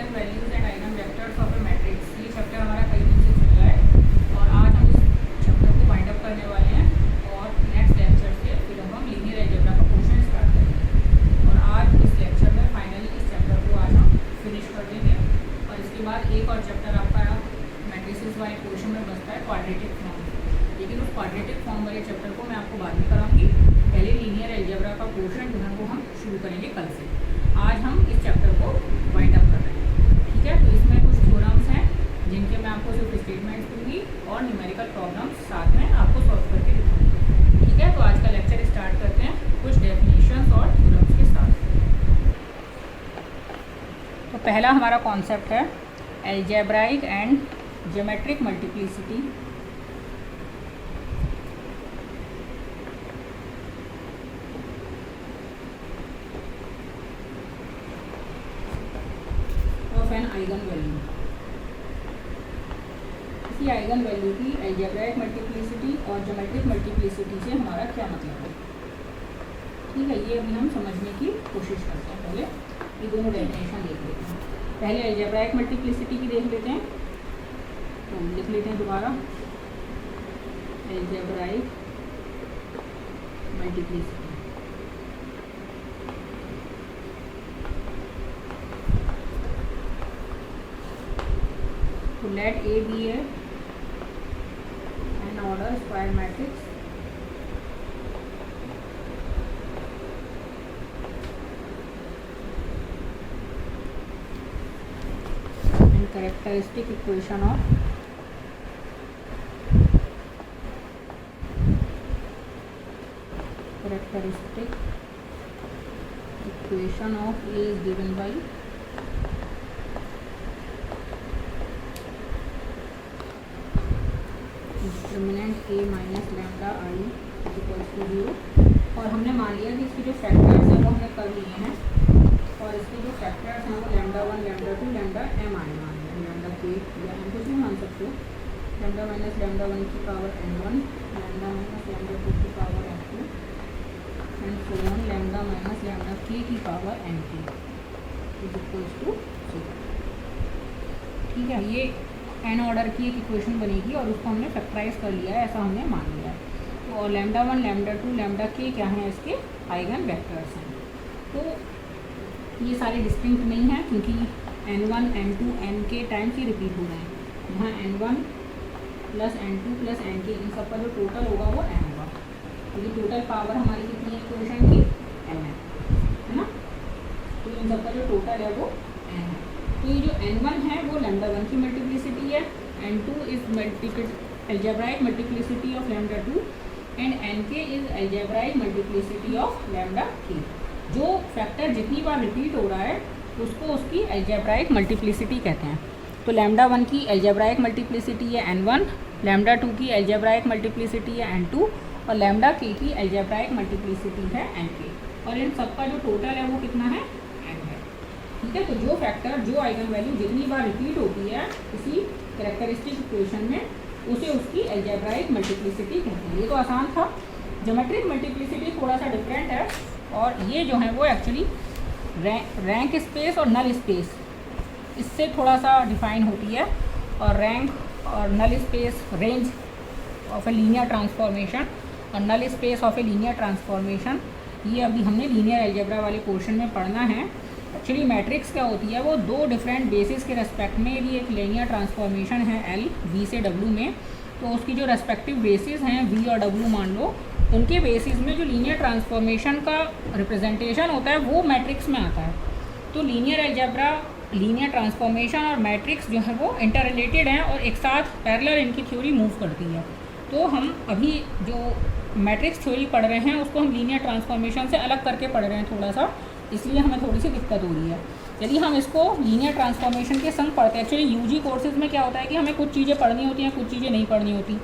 Eigen values and eigen vectors of A matrix. ये chapter हमारा कई दिन से चल रहा है और आज हम इस चैप्टर को वाइंड अप करने वाले हैं और नेक्स्ट लेक्चर से फिर हम लीनियर अलजेब्रा का पोर्शन स्टार्ट करेंगे। और आज इस लेक्चर में फाइनली इस चैप्टर को आज हम फिनिश कर देंगे और इसके बाद एक और चैप्टर आपका मैट्रिसेस वाले पोर्शन में बचता है क्वाड्रेटिक फॉर्म। लेकिन उस क्वाड्रेटिक फॉर्म वाले चैप्टर को मैं आपको बाद में कराऊंगी। पहले लीनियर अलजेब्रा का पोर्शन जो है वो हम शुरू करेंगे कल से। आज हम इस चैप्टर को वाइंड अप कर रहे हैं, ठीक है। तो इसमें कुछ थ्योरम्स हैं जिनके मैं आपको सिर्फ स्टेटमेंट्स दूंगी और न्यूमेरिकल प्रॉब्लम्स साथ में आपको सॉल्व करके दिखाऊंगी, ठीक है। तो आज का लेक्चर स्टार्ट करते हैं कुछ डेफिनेशंस और थ्योरम्स के साथ। तो पहला हमारा कॉन्सेप्ट है algebraic and geometric multiplicity. An eigen value, किसी आइगन वैल्यू की अलजेब्राइक मल्टीप्लिसिटी और ज्योमेट्रिक मल्टीप्लिसिटी से हमारा क्या मतलब है, ठीक है। ये अभी हम समझने की कोशिश करते हैं। पहले ये दोनों डेफिनेशन देख लेते हैं। पहले अलजेब्राइक मल्टीप्लिसिटी की देख लेते हैं, तो लिख लेते हैं दोबारा अलजेब्राइक मल्टीप्लिसिटी। तो let A be an order square matrix and characteristic equation of A is given by determinant A minus lambda I equals to 0। और हमने मान लिया कि इसके जो फैक्टर्स हैं वो हमने कर लिए हैं और इसके जो फैक्टर्स हैं वो लैम्डा 1 लैम्डा 2 लैम्डा m आने वाले हैं। लैम्डा k या m कुछ भी मान सकते हो। लैम्डा माइनस लैम्डा 1 की power n1, lambda minus lambda 2 की power n2 and so on lambda minus lambda k की power nk is equals to 0, ठीक है। ये एन ऑर्डर की एक इक्वेशन बनेगी और उसको हमने फैक्टराइज कर लिया है, ऐसा हमने मान लिया है। तो और लैम्डा 1 लैम्डा 2 लैम्डा के क्या हैं, इसके आइगन वेक्टर्स हैं। तो ये सारे डिस्टिंक्ट नहीं हैं क्योंकि n1 n2 nk टाइम्स ही रिपीट हो रहे हैं। यहाँ n1 plus n2 plus nk इन सब का जो टोटल होगा वो n होगा, क्योंकि टोटल पावर हमारी कितनी है इक्वेशन की n है ना। तो इन सब का जो टोटल है वो n है। तो ये जो n1 है वो लैम्डा 1 की मल्टीप्लिसिटी है, n2 is algebraic multiplicity of lambda 2 and nk is algebraic multiplicity of lambda k। जो फैक्टर जितनी बार रिपीट हो रहा है उसको उसकी अलजेब्राइक मल्टीप्लिसिटी कहते हैं। तो लैम्डा 1 की अलजेब्राइक मल्टीप्लिसिटी है n1, लैम्डा 2 की अलजेब्राइक मल्टीप्लिसिटी है n2 और लैम्डा k की अलजेब्राइक मल्टीप्लिसिटी है nk। और इन सबका जो टोटल है वो कितना है, ठीक है। तो जो फैक्टर जो आइगन वैल्यू जितनी बार रिपीट होती है किसी कैरेक्टरिस्टिक इक्वेशन में उसे उसकी अलजेब्राइक मल्टीप्लिसिटी कहते हैं। ये तो आसान था। ज्योमेट्रिक मल्टीप्लिसिटी थोड़ा सा डिफरेंट है और ये जो है वो एक्चुअली रैंक स्पेस और नल स्पेस इससे थोड़ा सा डिफाइन होती है। और रैंक और null space range of a linear transformation और null space of a linear transformation ये अभी हमने लीनियर अलजेब्रा वाले पोर्शन में पढ़ना है। एक्चुअली मैट्रिक्स क्या होती है, वो दो डिफरेंट बेसिस के रेस्पेक्ट में भी एक लीनियर ट्रांसफॉर्मेशन है L V से W में। तो उसकी जो रेस्पेक्टिव बेसिस हैं V और W मान लो, उनके बेसिस में जो लीनियर ट्रांसफॉर्मेशन का रिप्रेजेंटेशन होता है वो मैट्रिक्स में आता है। तो लीनियर अलजेब्रा, लीनियर ट्रांसफॉर्मेशन और मैट्रिक्स जो है वो इंटर रिलेटेड हैं और एक साथ पैरेलल इनकी थ्योरी मूव करती है। तो हम अभी जो मैट्रिक्स थ्योरी पढ़ रहे हैं उसको हम लीनियर ट्रांसफॉर्मेशन से अलग करके पढ़ रहे हैं थोड़ा सा, इसलिए हमें थोड़ी सी दिक्कत हो रही है। यदि हम इसको लीनियर ट्रांसफॉर्मेशन के संग पढ़ते हैं, एक्चुअली यूजी कोर्सेज में क्या होता है कि हमें कुछ चीज़ें पढ़नी होती हैं, कुछ चीज़ें नहीं पढ़नी होती,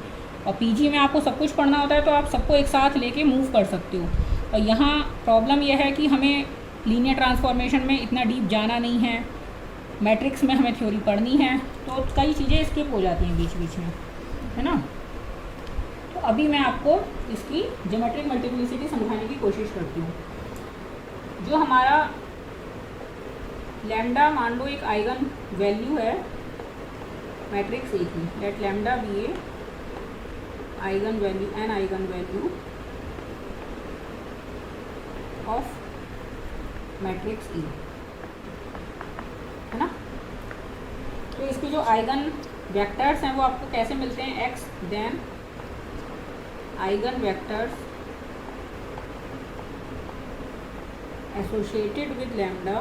और पीजी में आपको सब कुछ पढ़ना होता है तो आप सबको एक साथ लेके मूव कर सकते हो। और यहाँ प्रॉब्लम यह है कि हमें लीनियर ट्रांसफॉर्मेशन में इतना डीप जाना नहीं है, मैट्रिक्स में हमें थ्योरी पढ़नी है, तो कई चीज़ें स्किप हो जाती हैं बीच बीच में, है ना। तो अभी मैं आपको इसकी ज्योमेट्रिक मल्टीप्लिसिटी समझाने की कोशिश करती हूँ। जो हमारा लैम्डा मान लो एक आइगन वैल्यू है मैट्रिक्स ए की, let lambda be a eigenvalue, an eigenvalue of matrix A, है ना। तो इसकी जो आइगन वेक्टर्स हैं वो आपको कैसे मिलते हैं, X then eigenvectors associated with lambda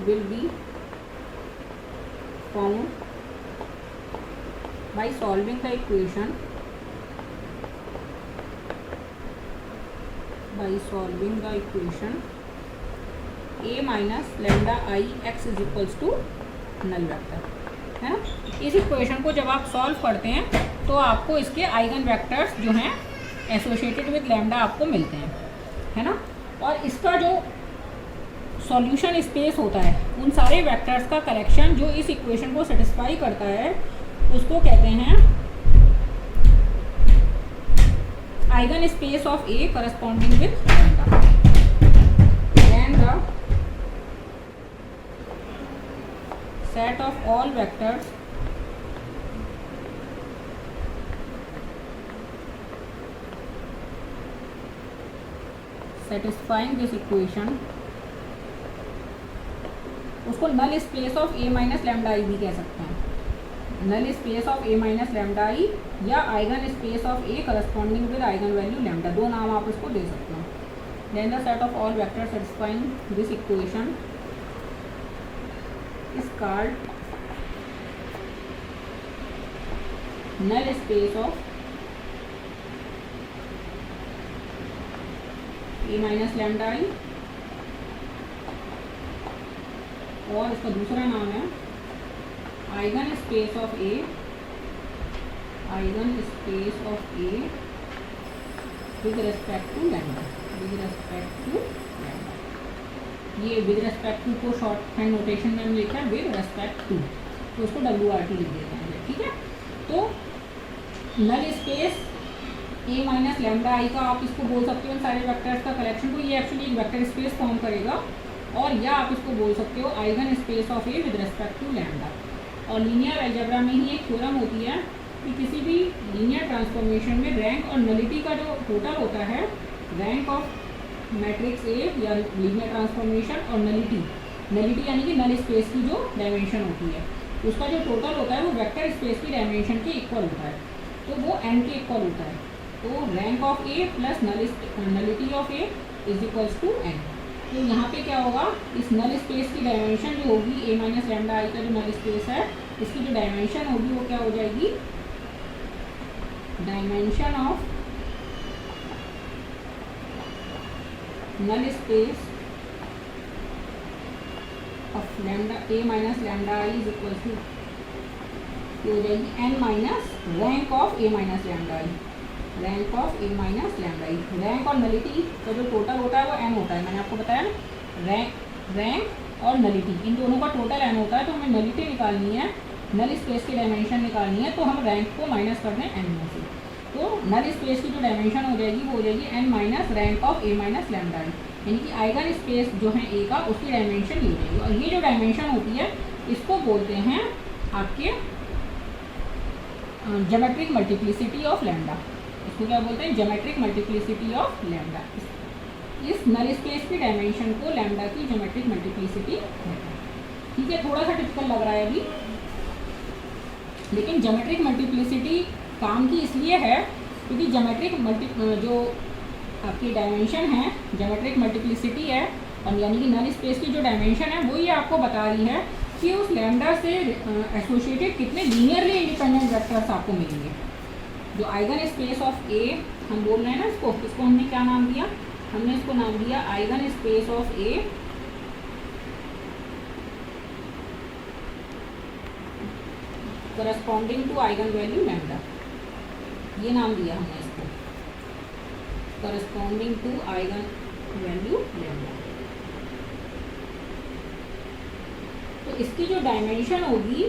will be found by solving the equation a minus lambda I x is equals to null vector, है ना। इस इक्वेशन को जब आप सॉल्व करते हैं तो आपको इसके आइगन वेक्टर्स जो हैं एसोसिएटेड विद लैम्डा आपको मिलते हैं, है ना। और इसका जो सॉल्यूशन स्पेस होता है उन सारे वेक्टर्स का कलेक्शन जो इस इक्वेशन को सेटिस्फाई करता है उसको कहते हैं eigen space of A corresponding with lambda. And the set of all vectors satisfying this equation उसको null space of A minus lambda I भी कह सकते हैं। Null space of A minus lambda I या eigen space of A corresponding with eigen value lambda, दो नाम आप इसको दे सकते हैं। Then the set of all vector satisfying this equation is called null space of a minus lambda I, और इसका दूसरा नाम है eigen space of A with respect to lambda. ये विद रेस्पेक्ट टू को शॉर्ट हैंड नोटेशन में हम लिखा है विद रेस्पेक्ट टू, तो उसको WRT लिख देते हैं, ठीक है। तो नल स्पेस ए माइनस लैम्डा आई का आप इसको बोल सकते हो सारे वेक्टर्स का कलेक्शन को, ये एक्चुअली एक वेक्टर स्पेस फॉर्म करेगा। और या आप इसको बोल सकते हो eigen space of A with respect to lambda. और लीनियर अलजेब्रा में ही एक थ्योरम होती है कि किसी भी लीनियर ट्रांसफॉर्मेशन में रैंक और नलिटी का जो टोटल होता है, रैंक ऑफ मैट्रिक्स ए या लीनियर ट्रांसफॉर्मेशन और नलिटी यानी कि नल स्पेस की जो डायमेंशन होती है उसका जो टोटल होता है वो वेक्टर स्पेस की डायमेंशन के इक्वल होता है, तो वो n के इक्वल होता है। तो rank of A plus nullity of A is equals to n। तो यहाँ पे क्या होगा, इस नल स्पेस की डायमेंशन जो होगी ए माइनस लैम्डा आई का जो नल स्पेस है इसकी जो डायमेंशन होगी वो क्या हो जाएगी, dimension of null space of lambda A minus lambda I is equal to हो जाएगी n minus rank of A minus lambda I, rank of A minus lambda I. Rank और नलिटी का जो टोटल होता है वो n होता है, मैंने आपको बताया ना। रैंक और नलिटी इन दोनों का टोटल n होता है, तो हमें नलिटी निकालनी है, नल स्पेस की डायमेंशन निकालनी है, तो हम रैंक को माइनस कर दें n में से। तो नल स्पेस की जो डायमेंशन हो जाएगी वो हो जाएगी n minus rank of A minus lambda I, यानी कि आइगन स्पेस जो है ए का उसकी डायमेंशन ये जाएगी। और ये जो डायमेंशन होती है इसको बोलते हैं आपके ज्योमेट्रिक मल्टीप्लिसिटी ऑफ लैम्डा। इसको क्या बोलते हैं, ज्योमेट्रिक मल्टीप्लिसिटी ऑफ लैम्डा। इस नल स्पेस की डायमेंशन को लैम्डा की ज्योमेट्रिक मल्टीप्लिसिटी कहते हैं, ठीक है। थोड़ा सा टिपिकल लग रहा है अभी, लेकिन ज्योमेट्रिक मल्टीप्लिसिटी काम की इसलिए है क्योंकि ज्योमेट्रिक जो आपकी डायमेंशन है ज्योमेट्रिक मल्टीप्लिसिटी है, और यानी कि नल स्पेस की जो डायमेंशन है वो ये आपको बता रही है कि उस लैम्डा से एसोसिएटेड कितने लीनियरली इंडिपेंडेंट वेक्टर्स आपको मिलेंगे। जो आइगन स्पेस ऑफ ए हम बोल रहे हैं ना, इसको हमने क्या नाम दिया, हमने इसको नाम दिया eigen space of A corresponding to eigen value lambda, ये नाम दिया हमने इसको, corresponding to eigen value lambda. तो इसकी जो डायमेंशन होगी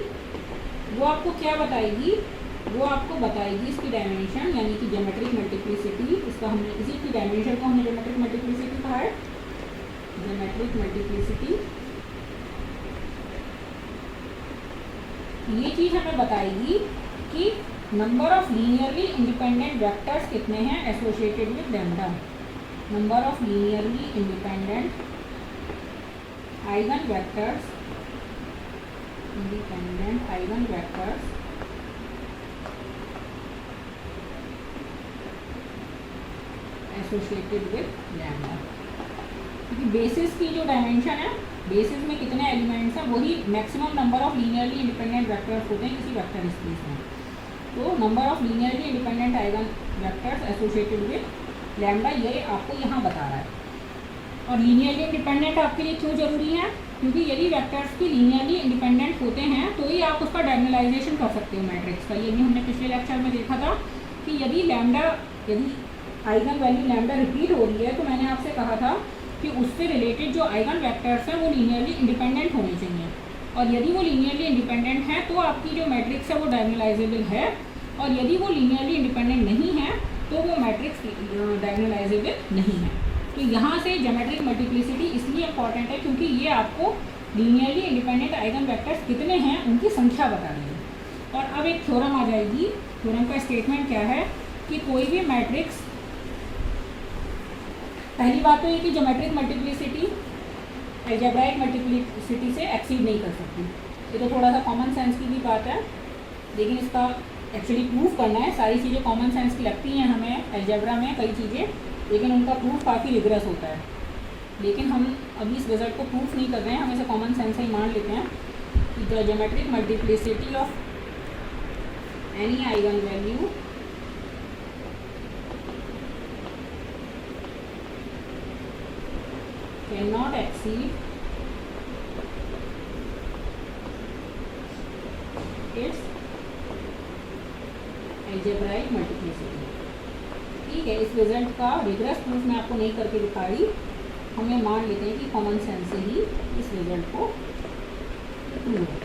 वो आपको क्या बताएगी वो आपको बताएगी इसकी डायमेंशन, यानी कि ज्योमेट्रिक मल्टीप्लिसिटी। इसका हमने इसी की डायमेंशन को हमने ज्योमेट्रिक मल्टीप्लिसिटी कहा है, ज्योमेट्रिक मल्टीप्लिसिटी। ये चीज़ हमें बताएगी कि number of linearly independent vectors कितने हैं associated with lambda. Number of linearly independent eigen vectors, independent eigen vectors associated with lambda. क्योंकि बेसिस की जो डायमेंशन है, बेसिस में कितने एलिमेंट्स हैं, वही maximum number of linearly independent vectors होते हैं किसी वेक्टर स्पेस में। तो number of linearly independent eigen vectors associated with lambda, ये आपको यहाँ बता रहा है। और लीनियरली इंडिपेंडेंट आपके लिए क्यों जरूरी है? क्योंकि यदि वेक्टर्स की लीनियरली इंडिपेंडेंट होते हैं तो ही आप उसका डायगोनलाइजेशन कर सकते हो मैट्रिक्स का। ये भी हमने पिछले लेक्चर में देखा था कि यदि आइगन वैल्यू लैम्डा रिपीट हो रही है तो मैंने आपसे कहा था कि उससे रिलेटेड जो आइगन वेक्टर्स हैं वो लीनियरली इंडिपेंडेंट होने चाहिए। और यदि वो लीनियरली इंडिपेंडेंट है तो आपकी जो मैट्रिक्स है वो डायगोनलाइजेबल है, और यदि वो लीनियरली इंडिपेंडेंट नहीं है तो वो मैट्रिक्स डायगोनलाइजेबल नहीं है। तो यहाँ से ज्योमेट्रिक मल्टीप्लिसिटी इसलिए इंपॉर्टेंट है क्योंकि ये आपको लीनियरली इंडिपेंडेंट आइगन वेक्टर्स कितने हैं उनकी संख्या बता देगी। और अब एक थ्योरम आ जाएगी। थ्योरम का स्टेटमेंट क्या है कि कोई भी मैट्रिक्स, पहली बात तो ये कि ज्योमेट्रिक मल्टीप्लिसिटी अलजेब्राइक मल्टीप्लिसिटी से एक्सीड नहीं कर सकती। ये तो थोड़ा सा कॉमन सेंस की भी बात है, लेकिन इसका एक्चुअली प्रूफ करना है। सारी चीज़ें कॉमन सेंस की लगती हैं हमें अलजेब्रा में कई चीज़ें, लेकिन उनका प्रूफ काफ़ी रिगरस होता है। लेकिन हम अभी इस रिजल्ट को प्रूफ नहीं कर रहे हैं, हम इसे कॉमन सेंस से ही मान लेते हैं कि the geometric multiplicity of any eigen value cannot exceed its algebraic multiplicity। ठीक है, इस रिजल्ट का रिगरस प्रूफ मैं आपको नहीं करके दिखा रही, हमें मान लेते हैं कि कॉमन सेंस से ही इस रिजल्ट को प्रूव है।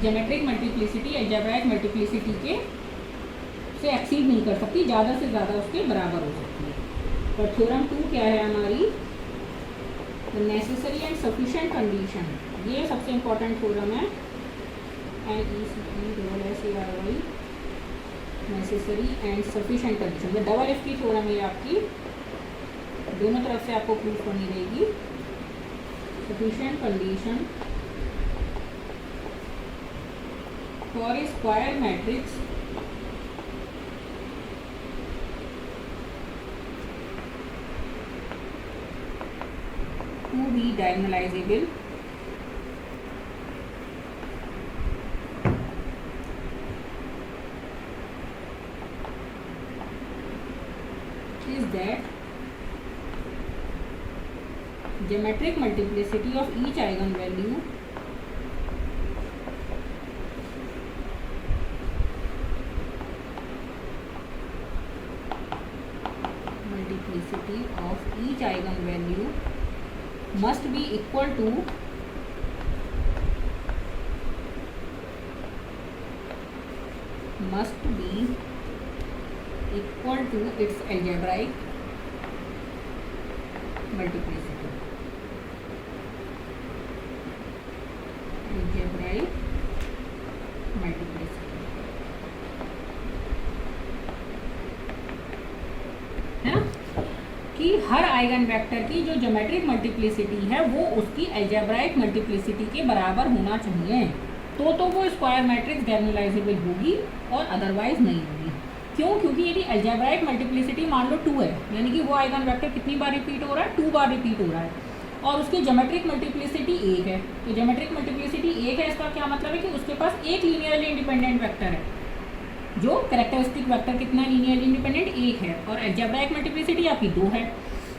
ज्योमेट्रिक मल्टीप्लिसिटी अलजेब्राइक मल्टीप्लिसिटी के से एक्सीड नहीं कर सकती, ज़्यादा से ज़्यादा उसके बराबर हो सकती है। और थ्योरम 2 क्या है हमारी? Necessary and sufficient condition. ये सबसे इम्पोर्टेंट थ्योरम है, NECESARY, necessary and sufficient condition. ये डबल एफ की थ्योरम है आपकी, दोनों तरफ से आपको प्रूफ करनी रहेगी। Sufficient condition for a square matrix to be diagonalizable is that geometric multiplicity of each eigenvalue must be equal to its algebraic multiplicity। algebraic multiplicity है ना, कि हर आइगन वेक्टर की जो ज्योमेट्रिक मल्टीप्लिसिटी है वो उसकी अलजेब्राइक मल्टीप्लिसिटी के बराबर होना चाहिए, तो वो स्क्वायर मैट्रिक्स डायगोनलाइजेबल होगी और अदरवाइज नहीं होगी। क्यों? क्योंकि यदि अलजेब्राइक मल्टीप्लिसिटी मान लो 2 है, यानी कि वो आइगन वेक्टर कितनी बार रिपीट हो रहा है? 2 बार रिपीट हो रहा है, और उसकी ज्योमेट्रिक मल्टीप्लिसिटी 1 है। तो ज्योमेट्रिक मल्टीप्लिसिटी 1 है, इसका क्या मतलब है कि उसके पास एक लीनियरली इंडिपेंडेंट वेक्टर है, जो कैरेक्टरिस्टिक वेक्टर कितना लीनियरली इंडिपेंडेंट 1 है, और अलजेब्राइक मल्टीप्लिसिटी आपकी 2 है।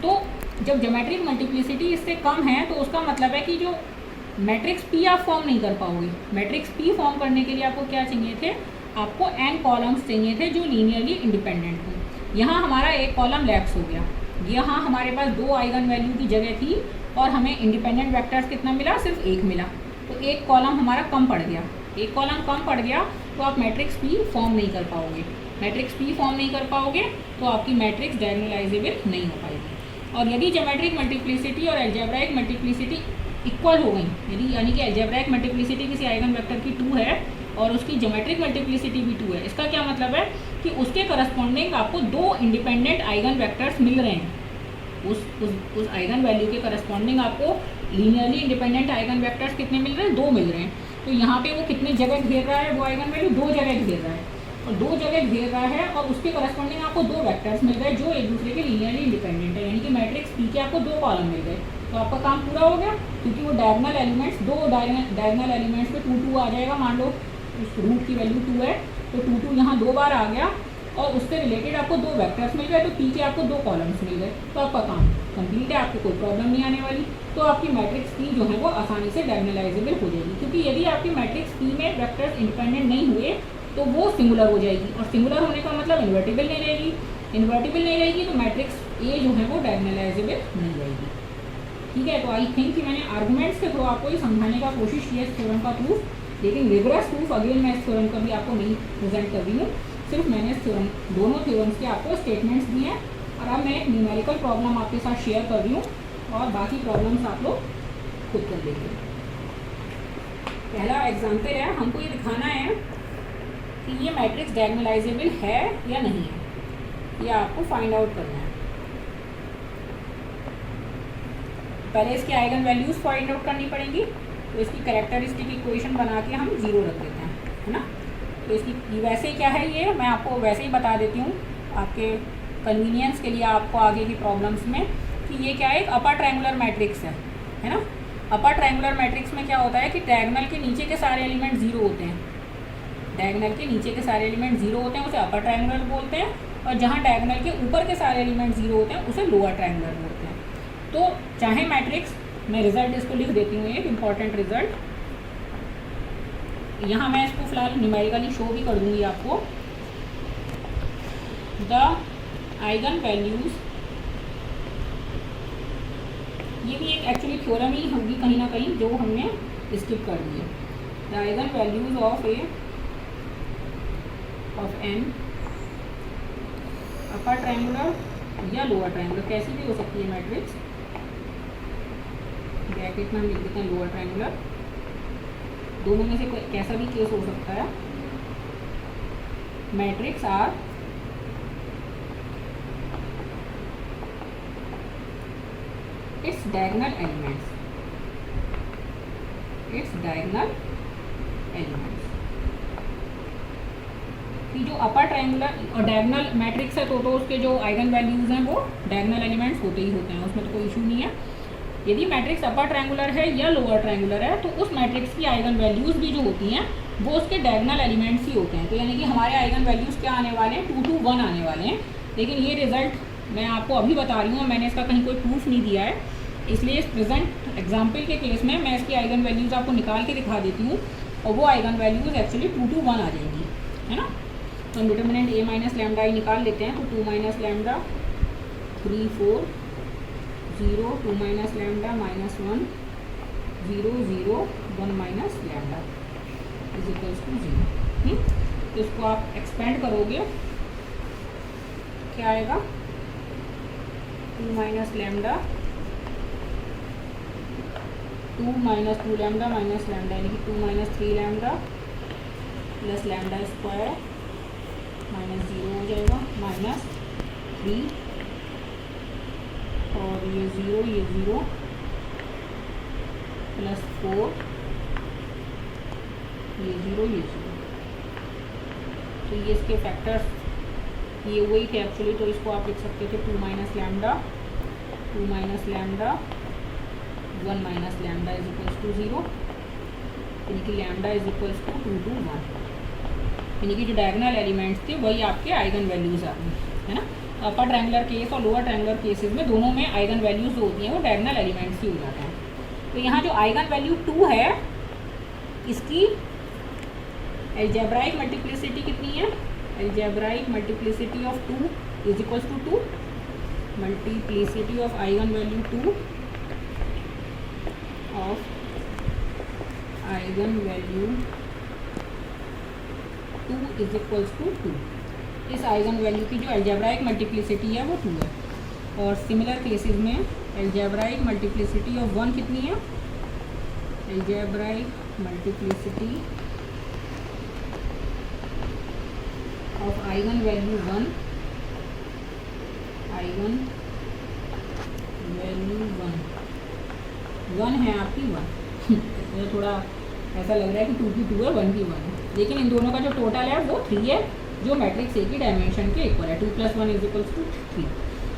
तो जब ज्योमेट्रिक मल्टीप्लिसिटी इससे कम है तो उसका मतलब है कि जो मैट्रिक्स पी आप फॉर्म नहीं कर पाओगे। मैट्रिक्स पी फॉर्म करने के लिए आपको क्या चाहिए थे? आपको n कॉलम्स चाहिए थे जो लीनियरली इंडिपेंडेंट थे। यहाँ हमारा एक कॉलम लैप्स हो गया, यहाँ हमारे पास 2 आइगन वैल्यू की जगह थी और हमें इंडिपेंडेंट वेक्टर्स कितना मिला? सिर्फ 1 मिला, तो एक कॉलम हमारा कम पड़ गया। एक कॉलम कम पड़ गया तो आप मैट्रिक्स पी फॉर्म नहीं कर पाओगे। मैट्रिक्स पी फॉर्म नहीं कर पाओगे तो आपकी मैट्रिक्स डायगोनलाइजेबल नहीं हो पाएगी। और यदि ज्योमेट्रिक मल्टीप्लिसिटी और अलजेब्राइक मल्टीप्लिसिटी इक्वल हो गई, यदि यानी कि अलजेब्राइक मल्टीप्लिसिटी किसी आइगन वेक्टर की 2 है और उसकी ज्योमेट्रिक मल्टीप्लिसिटी भी 2 है, इसका क्या मतलब है कि उसके करस्पॉन्डिंग आपको 2 इंडिपेंडेंट आइगन वेक्टर्स मिल रहे हैं। उस आइगन वैल्यू के करस्पॉन्डिंग आपको लीनियरली इंडिपेंडेंट आइगन वेक्टर्स कितने मिल रहे हैं? 2 मिल रहे हैं। तो यहाँ पे वो कितने जगह घेर रहा है? वो आइगन वैल्यू 2 जगह घेर रहा है, और 2 जगह घेर रहा है और उसके करस्पॉन्डिंग आपको 2 वेक्टर्स मिल गए जो एक दूसरे के लीनियरली इंडिपेंडेंट है, यानी कि मैट्रिक्स पी के आपको 2 कॉलम मिल गए। तो आपका काम पूरा हो गया, क्योंकि वो डायगोनल एलिमेंट्स 2 डायगोनल एलिमेंट्स पे 2 2 आ जाएगा। मान लो उस रूट की वैल्यू 2 है तो 2 2 यहाँ 2 बार आ गया और उससे रिलेटेड आपको 2 वेक्टर्स मिल गए, तो पी के आपको 2 कॉलम्स मिल गए। तो आपका काम कंप्लीट है, आपको कोई प्रॉब्लम नहीं आने वाली। तो आपकी मैट्रिक्स पी जो है वो आसानी से डायगोनलाइजेबल हो जाएगी, क्योंकि यदि आपकी मैट्रिक्स पी में वेक्टर्स इंडिपेंडेंट नहीं हुए तो वो सिंगुलर हो जाएगी, और सिंगुलर होने का मतलब इन्वर्टिबल नहीं रहेगी। इन्वर्टिबल नहीं रहेगी तो मैट्रिक्स ए जो है वो डायगोनलाइजेबल नहीं रहेगी। ठीक है, तो आई थिंक कि मैंने आर्गूमेंट्स के थ्रू आपको ये समझाने का कोशिश की है इस थ्योरम का प्रूफ, लेकिन रिगरस प्रूफ अगेन मैं इस थ्योरम का भी आपको नहीं प्रेजेंट कर रही हूँ। सिर्फ मैंने इस थ्योरम दोनों थ्योरम्स के आपको स्टेटमेंट्स दिए हैं, और अब मैं एक न्यूमेरिकल प्रॉब्लम आपके साथ शेयर कर रही हूँ, और बाकी प्रॉब्लम्स आप लोग खुद कर लेंगे। पहला एग्जाम्पल है, हमको ये दिखाना है कि ये मैट्रिक्स डायगोनलाइजेबल है या नहीं है, ये आपको फाइंड आउट करना है। पहले इसके आइगन वैल्यूज फाइंड आउट करनी पड़ेंगी, तो इसकी कैरेक्टरिस्टिक इक्वेशन बना के हम 0 रख देते हैं, है ना। तो इसकी वैसे क्या है, ये मैं आपको वैसे ही बता देती हूँ आपके कन्वीनियंस के लिए, आपको आगे की प्रॉब्लम्स में, कि ये क्या है, एक अपर ट्रायंगुलर मैट्रिक्स है ना। अपर ट्रायंगुलर मैट्रिक्स में क्या होता है कि डायगोनल के नीचे के सारे एलिमेंट 0 होते हैं। डायगोनल के नीचे के सारे एलिमेंट 0 होते हैं, उसे अपर ट्रायंगुलर बोलते हैं, और जहाँ डायगोनल के ऊपर के सारे एलिमेंट 0 होते हैं उसे लोअर ट्रायंगुलर बोलते हैं। तो चाहे मैट्रिक्स, मैं रिजल्ट इसको लिख देती हूँ, एक इम्पॉर्टेंट रिजल्ट यहाँ मैं इसको फिलहाल न्यूमेरिकली शो भी कर दूँगी आपको। द आइगन वैल्यूज, ये भी एक एक्चुअली थ्योरम ही होगी कहीं ना कहीं जो हमने स्किप कर दी है। The eigen values of an upper triangular या लोअर ट्रायंगुलर, कैसी भी हो सकती है मैट्रिक्स, ब्रैकेट में हम लिख देते हैं लोअर ट्रायंगुलर, दोनों में से कोई कैसा भी केस हो सकता है। Matrix are its diagonal elements, कि जो अपर ट्रायंगुलर और डायगोनल मैट्रिक्स है तो उसके जो आइगन वैल्यूज हैं वो डायगोनल एलिमेंट्स होते ही होते हैं, उसमें तो कोई इशू नहीं है। यदि मैट्रिक्स अपर ट्रायंगुलर है या लोअर ट्रायंगुलर है तो उस मैट्रिक्स की आइगन वैल्यूज भी जो होती हैं वो उसके डायगोनल एलिमेंट्स ही होते हैं। तो यानी कि हमारे आइगन वैल्यूज क्या आने वाले हैं, 2 2 1 आने वाले हैं। लेकिन ये रिजल्ट मैं आपको अभी बता रही हूँ, मैंने इसका कहीं कोई प्रूफ नहीं दिया है, इसलिए इस प्रेजेंट एग्जाम्पल के केस में मैं इसकी आइगन वैल्यूज आपको निकाल के दिखा देती हूँ, और वो आइगन वैल्यूज एक्चुअली 2 2 1 आ जाएंगी, है ना। तो हम determinant a minus lambda I निकाल लेते हैं, तो 2 minus lambda 3 4 0 2 minus lambda minus 1 0 0 1 minus lambda is equals to 0। तो इसको आप एक्सपेंड करोगे, क्या आएगा, 2 minus lambda 2 minus 2 lambda minus lambda, यानी कि 2 minus 3 lambda plus lambda square minus 0 हो जाएगा, माइनस 3 और ये 0 प्लस 4 ये 0 तो ये इसके फैक्टर्स ये वही थे एक्चुअली, तो इसको आप लिख सकते थे 2 minus lambda 1 minus lambda is equals to 0, यानी कि लैम्डा इज इक्वल्स टू 2 2 1, यानी कि जो डायगोनल एलिमेंट्स थे वही आपके आइगन वैल्यूज आ गए, है ना। अपर ट्रायंगुलर केस और लोअर ट्रायंगुलर केसेस में दोनों में आइगन वैल्यूज जो होती हैं वो डायगोनल एलिमेंट्स ही हो जाते हैं। तो यहाँ जो आइगन वैल्यू 2 है इसकी अलजेब्राइक मल्टीप्लिसिटी कितनी है, algebraic multiplicity of 2 is equals to 2, multiplicity of eigen value 2 of eigen value 2 is equals to 2। इस आइगन वैल्यू की जो अलजेब्राइक मल्टीप्लिसिटी है वो 2 है। और सिमिलर केसेस में अलजेब्राइक मल्टीप्लिसिटी ऑफ 1 कितनी है? Algebraic multiplicity of eigen value 1, eigen value 1 है आपकी 1। मुझे थोड़ा ऐसा लग रहा है कि 2 की 2 है, 1 की 1 है, लेकिन इन दोनों का जो टोटल है वो 3 है, जो मैट्रिक्स ए की डायमेंशन के इक्वल है। 2 + 1 इज इक्वल्स टू 3।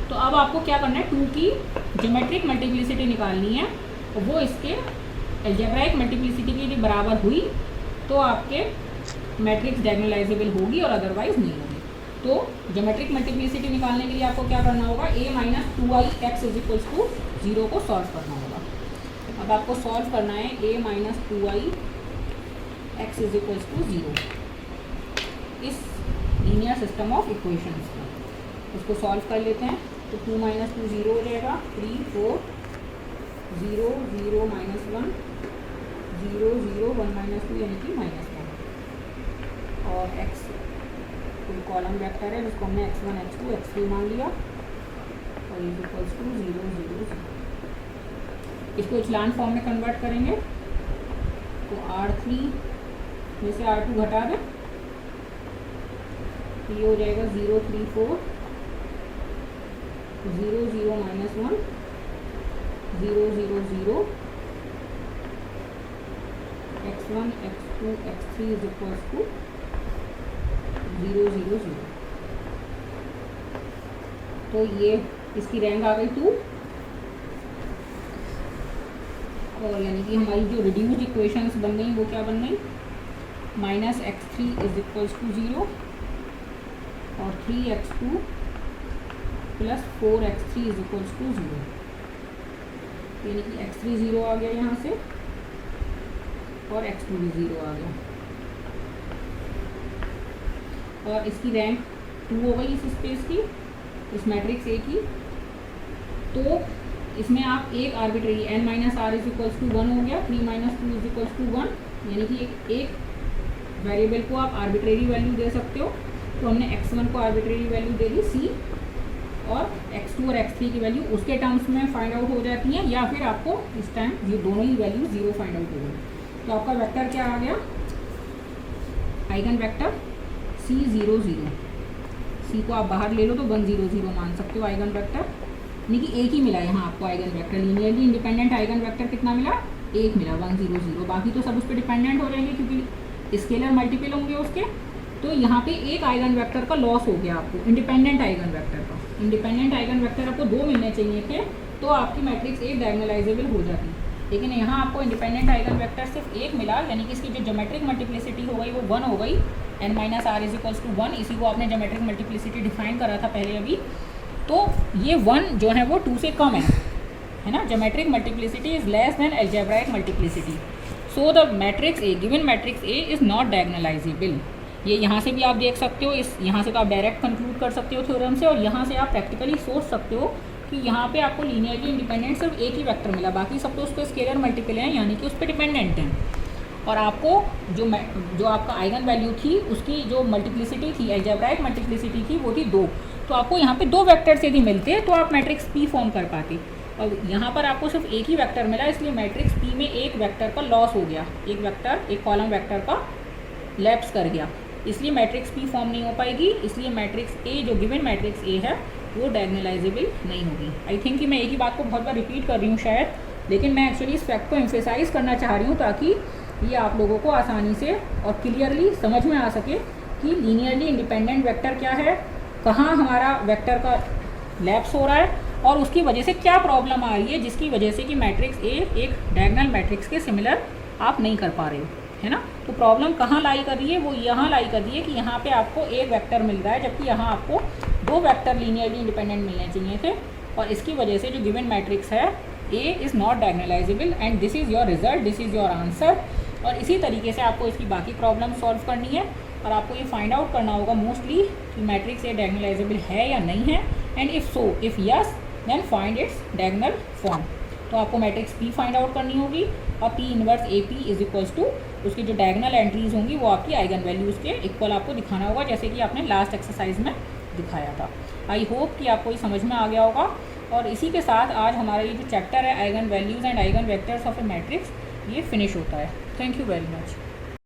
तो अब आपको क्या करना है, 2 की ज्योमेट्रिक मल्टीप्लिसिटी निकालनी है, और वो इसके अलजेब्राइक मल्टीप्लिसिटी के लिए बराबर हुई तो आपके मैट्रिक्स डायगोनलाइजेबल होगी और अदरवाइज नहीं होगी। तो ज्योमेट्रिक मल्टीप्लिसिटी निकालने के लिए आपको क्या करना होगा, a - 2i x is equals to 0 को सॉल्व करना होगा। अब आपको सॉल्व करना है a - 2i x is equals to 0 इस लीनियर सिस्टम ऑफ इक्वेशंस का। उसको सॉल्व कर लेते हैं। तो 2 - 2 0 हो जाएगा, 3 4 0 0 - 1 0 0 1 - 2 यानी कि -1। और x कोई कॉलम वेक्टर है जिसको हमने x1 x2 x3 मान लिया, और इज इक्वल्स टू 0 0 0। इसको इचलान फॉर्म में कन्वर्ट करेंगे तो R3 में से R2 घटा दें, ये हो जाएगा 0 3 4 0 0 - 1 0 0 0 x1 x2 x3 is equals to 0 0 0। तो ये इसकी रैंक आ गई 2, और यानी कि हमारी जो रिड्यूस्ड इक्वेशंस बन गई वो क्या बन गई, -x3 इज इक्वल्स टू 0 और 3x2 + 4x3 is equals to 0। यानी कि x3 0 आ गया यहाँ से, और x2 भी 0 आ गया, और इसकी रैंक 2 हो गई इस स्पेस की, इस मैट्रिक्स ए की। तो इसमें आप एक arbitrary n - r is equals to 1 हो गया, 3 - 2 इज इक्वल्स टू 1, यानी कि एक वेरिएबल को आप आर्बिट्रेरी वैल्यू दे सकते हो। तो हमने x1 को आर्बिट्रेरी वैल्यू दे दी c, और x2 और x3 की वैल्यू उसके टर्म्स में फाइंड आउट हो जाती हैं, या फिर आपको इस टाइम ये दोनों ही वैल्यू 0 फाइंड आउट हो गई। तो आपका वेक्टर क्या आ गया, आइगन वेक्टर c 0 0। c को आप बाहर ले लो तो 1 0 0 मान सकते हो आइगन वेक्टर, यानी कि एक ही मिला यहाँ आपको eigen vector. Linearly independent eigen vector कितना मिला, एक मिला, 1 0 0। बाकी तो सब उस पर डिपेंडेंट हो जाएंगे क्योंकि स्केलर मल्टीपल होंगे उसके। तो यहाँ पे एक आइगन वेक्टर का लॉस हो गया आपको, इंडिपेंडेंट आइगन वेक्टर का। इंडिपेंडेंट आइगन वेक्टर आपको 2 मिलने चाहिए थे, तो आपकी मैट्रिक्स एक डायगोनलाइजेबल हो जाती, लेकिन यहाँ आपको इंडिपेंडेंट आइगन वेक्टर सिर्फ एक मिला, यानी कि इसकी जो ज्योमेट्रिक मल्टीप्लिसिटी हो गई वो 1 हो गई। n - r is equals to 1, इसी को आपने ज्योमेट्रिक मल्टीप्लिसिटी डिफाइन करा था पहले अभी। तो ये 1 जो है वो 2 से कम है ना। Geometric multiplicity is less than algebraic multiplicity, so the matrix A, given matrix A is not diagonalisable. ये यहाँ से भी आप देख सकते हो, इस यहाँ से तो आप डायरेक्ट कंक्लूड कर सकते हो थ्योरम से, और यहाँ से आप प्रैक्टिकली सोच सकते हो कि यहाँ पे आपको लीनियरली इंडिपेंडेंट सिर्फ एक ही वेक्टर मिला, बाकी सब तो उस पर स्केलर मल्टीपल हैं, यानी कि उस पर डिपेंडेंट हैं। और आपको जो आपका आइगन वैल्यू थी उसकी जो मल्टीप्लिसिटी थी, अलजेब्राइक मल्टीप्लिसिटी थी, वो थी 2। तो आपको यहाँ पे 2 वेक्टर से भी मिलते तो आप मैट्रिक्स पी फॉर्म कर पाते, और यहाँ पर आपको सिर्फ एक ही वेक्टर मिला, इसलिए मैट्रिक्स पी में एक वेक्टर का लॉस हो गया, एक वेक्टर, एक कॉलम वेक्टर का लैप्स कर गया, इसलिए मैट्रिक्स पी फॉर्म नहीं हो पाएगी। इसलिए मैट्रिक्स ए, जो गिवन मैट्रिक्स ए है, वो डायगोनलाइजेबल नहीं होगी। आई थिंक कि मैं एक ही बात को बहुत बार रिपीट कर रही हूँ शायद, लेकिन मैं एक्चुअली इस फैक्ट को एम्फेसाइज करना चाह रही हूँ ताकि ये आप लोगों को आसानी से और क्लियरली समझ में आ सके कि लीनियरली इंडिपेंडेंट वेक्टर क्या है, कहाँ हमारा वेक्टर का लैप्स हो रहा है, और उसकी वजह से क्या प्रॉब्लम आ रही है, जिसकी वजह से कि मैट्रिक्स ए एक डायगोनल मैट्रिक्स के सिमिलर आप नहीं कर पा रहे हो, है ना। तो प्रॉब्लम कहाँ लाई कर रही है, वो यहाँ लाई कर रही है कि यहाँ पे आपको एक वेक्टर मिल रहा है, जबकि यहाँ आपको 2 वेक्टर लीनियरली इंडिपेंडेंट मिलने चाहिए थे, और इसकी वजह से जो गिवन मैट्रिक्स है A is not diagonalisable, and this is your result, this is your answer. और इसी तरीके से आपको इसकी बाकी प्रॉब्लम सॉल्व करनी है, और आपको ये फाइंड आउट करना होगा मोस्टली कि मैट्रिक्स ए डायगोनलाइजेबल है या नहीं है, and if so, if yes, then find its diagonal form. तो आपको मैट्रिक्स पी फाइंड आउट करनी होगी, और P inverse AP is equals to उसकी जो डायगोनल एंट्रीज होंगी वो आपकी आइगन वैल्यूज़ के इक्वल आपको दिखाना होगा, जैसे कि आपने लास्ट एक्सरसाइज में दिखाया था। आई होप कि आपको ये समझ में आ गया होगा। और इसी के साथ आज हमारा ये जो चैप्टर है eigen values and eigen vectors of A matrix ये फिनिश होता है। Thank you very much.